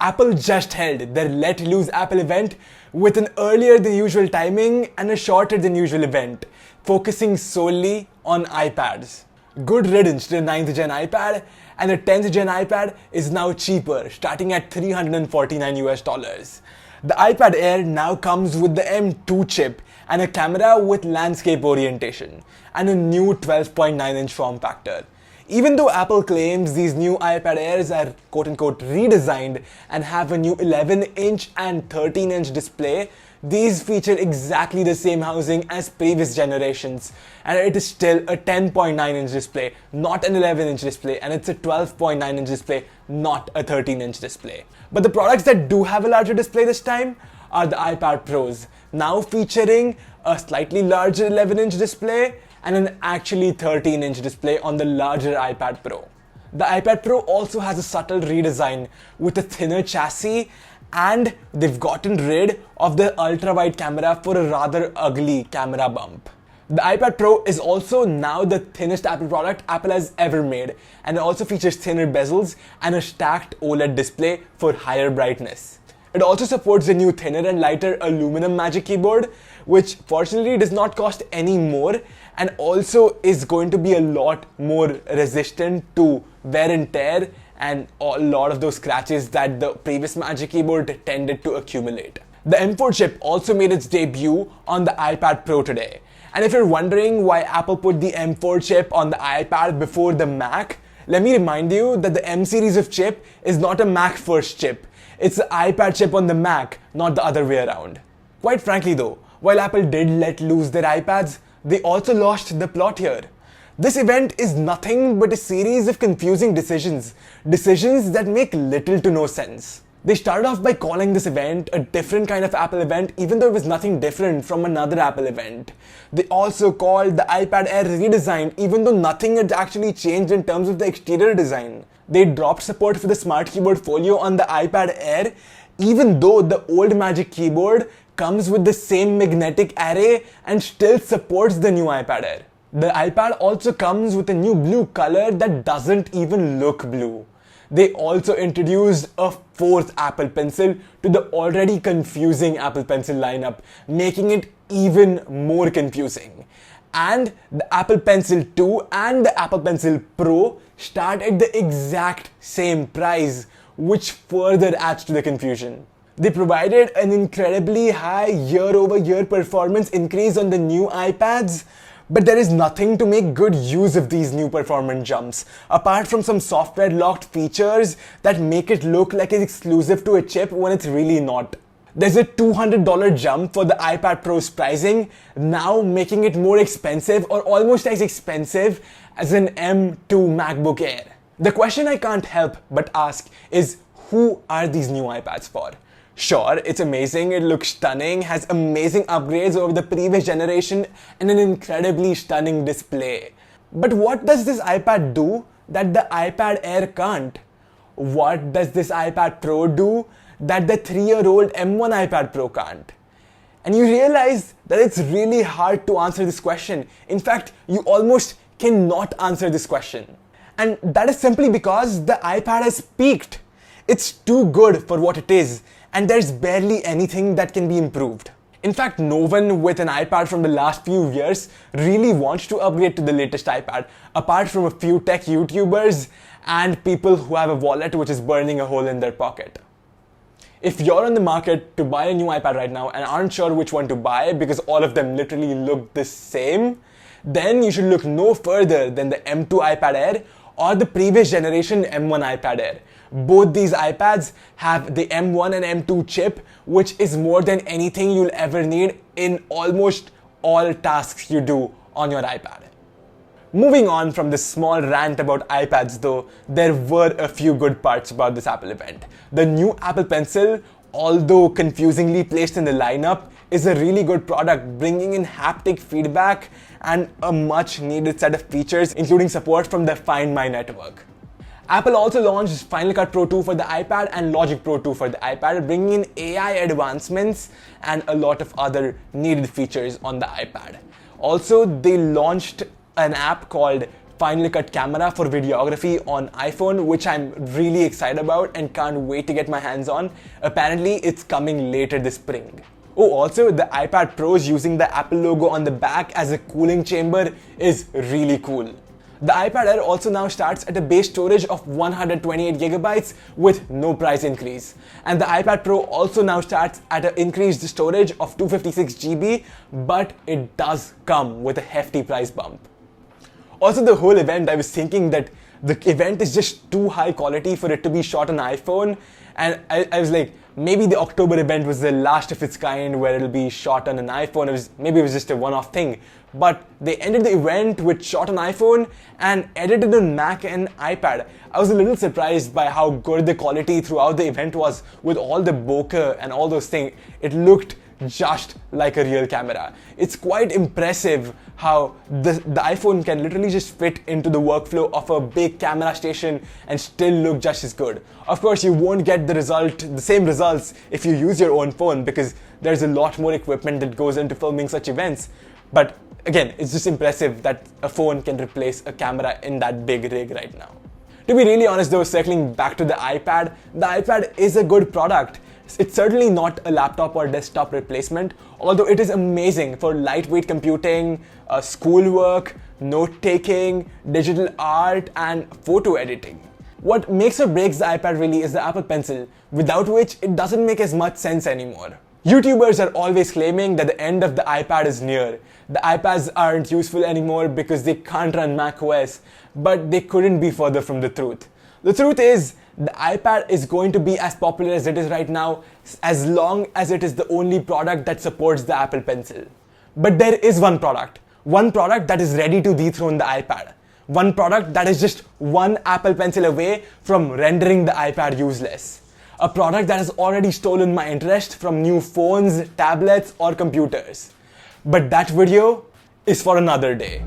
Apple just held their Let Loose Apple event with an earlier than usual timing and a shorter than usual event, focusing solely on iPads. Good riddance to the 9th gen iPad, and the 10th gen iPad is now cheaper, starting at $349 US. The iPad Air now comes with the M2 chip and a camera with landscape orientation, and a new 12.9-inch form factor. Even though Apple claims these new iPad Airs are quote-unquote redesigned and have a new 11-inch and 13-inch display, these feature exactly the same housing as previous generations, and it is still a 10.9-inch display, not an 11-inch display, and it's a 12.9-inch display, not a 13-inch display. But the products that do have a larger display this time are the iPad Pros, now featuring a slightly larger 11-inch display and an actually 13-inch display on the larger iPad Pro. The iPad Pro also has a subtle redesign with a thinner chassis, and they've gotten rid of the ultra-wide camera for a rather ugly camera bump. The iPad Pro is also now the thinnest Apple product Apple has ever made, and it also features thinner bezels and a stacked OLED display for higher brightness. It also supports the new thinner and lighter aluminum Magic Keyboard, which fortunately does not cost any more and also is going to be a lot more resistant to wear and tear and a lot of those scratches that the previous Magic Keyboard tended to accumulate. The M4 chip also made its debut on the iPad Pro today. And if you're wondering why Apple put the M4 chip on the iPad before the Mac, let me remind you that the M series of chip is not a Mac first chip. It's the iPad chip on the Mac, not the other way around. Quite frankly though, while Apple did let loose their iPads, they also lost the plot here. This event is nothing but a series of confusing decisions that make little to no sense. They started off by calling this event a different kind of Apple event, even though it was nothing different from another Apple event. They also called the iPad Air redesigned, even though nothing had actually changed in terms of the exterior design. They dropped support for the Smart Keyboard Folio on the iPad Air, even though the old Magic Keyboard comes with the same magnetic array and still supports the new iPad Air. The iPad also comes with a new blue color that doesn't even look blue. They also introduced a fourth Apple Pencil to the already confusing Apple Pencil lineup, making it even more confusing. And the Apple Pencil 2 and the Apple Pencil Pro start at the exact same price, which further adds to the confusion. They provided an incredibly high year-over-year performance increase on the new iPads, but there is nothing to make good use of these new performance jumps, apart from some software-locked features that make it look like it's exclusive to a chip when it's really not. There's a $200 jump for the iPad Pro's pricing, now making it more expensive or almost as expensive as an M2 MacBook Air. The question I can't help but ask is, who are these new iPads for? Sure, it's amazing, it looks stunning, has amazing upgrades over the previous generation and an incredibly stunning display. But what does this iPad do that the iPad Air can't? What does this iPad Pro do that the 3-year-old M1 iPad Pro can't? And you realize that it's really hard to answer this question. In fact, you almost cannot answer this question. And that is simply because the iPad has peaked. It's too good for what it is, and there's barely anything that can be improved. In fact, no one with an iPad from the last few years really wants to upgrade to the latest iPad, apart from a few tech YouTubers and people who have a wallet which is burning a hole in their pocket. If you're on the market to buy a new iPad right now and aren't sure which one to buy because all of them literally look the same, then you should look no further than the M2 iPad Air or the previous generation M1 iPad Air. Both these iPads have the M1 and M2 chip, which is more than anything you'll ever need in almost all tasks you do on your iPad. Moving on from this small rant about iPads though, there were a few good parts about this Apple event. The new Apple Pencil, although confusingly placed in the lineup, is a really good product, bringing in haptic feedback and a much needed set of features, including support from the Find My network. Apple also launched Final Cut Pro 2 for the iPad and Logic Pro 2 for the iPad, bringing in AI advancements and a lot of other needed features on the iPad. Also, they launched an app called Final Cut camera for videography on iPhone, which I'm really excited about and can't wait to get my hands on. Apparently, it's coming later this spring. Oh, also, the iPad Pros using the Apple logo on the back as a cooling chamber is really cool. The iPad Air also now starts at a base storage of 128GB with no price increase. And the iPad Pro also now starts at an increased storage of 256GB, but it does come with a hefty price bump. Also, the whole event, I was thinking that the event is just too high quality for it to be shot on iPhone, and I was like, maybe the October event was the last of its kind where it'll be shot on an iPhone. Maybe it was just a one-off thing. But they ended the event with shot on iPhone and edited on Mac and iPad. I was a little surprised by how good the quality throughout the event was with all the bokeh and all those things. It looked just like a real camera. It's quite impressive how the iPhone can literally just fit into the workflow of a big camera station and still look just as good. Of course, you won't get the same results if you use your own phone, because there's a lot more equipment that goes into filming such events. But again, it's just impressive that a phone can replace a camera in that big rig right now. To be really honest though, circling back to the iPad is a good product. It's certainly not a laptop or desktop replacement, although it is amazing for lightweight computing, schoolwork, note-taking, digital art, and photo editing. What makes or breaks the iPad really is the Apple Pencil, without which it doesn't make as much sense anymore. YouTubers are always claiming that the end of the iPad is near. The iPads aren't useful anymore because they can't run macOS, but they couldn't be further from the truth. The truth is, the iPad is going to be as popular as it is right now, as long as it is the only product that supports the Apple Pencil. But there is one product that is ready to dethrone the iPad. One product that is just one Apple Pencil away from rendering the iPad useless. A product that has already stolen my interest from new phones, tablets, or computers. But that video is for another day.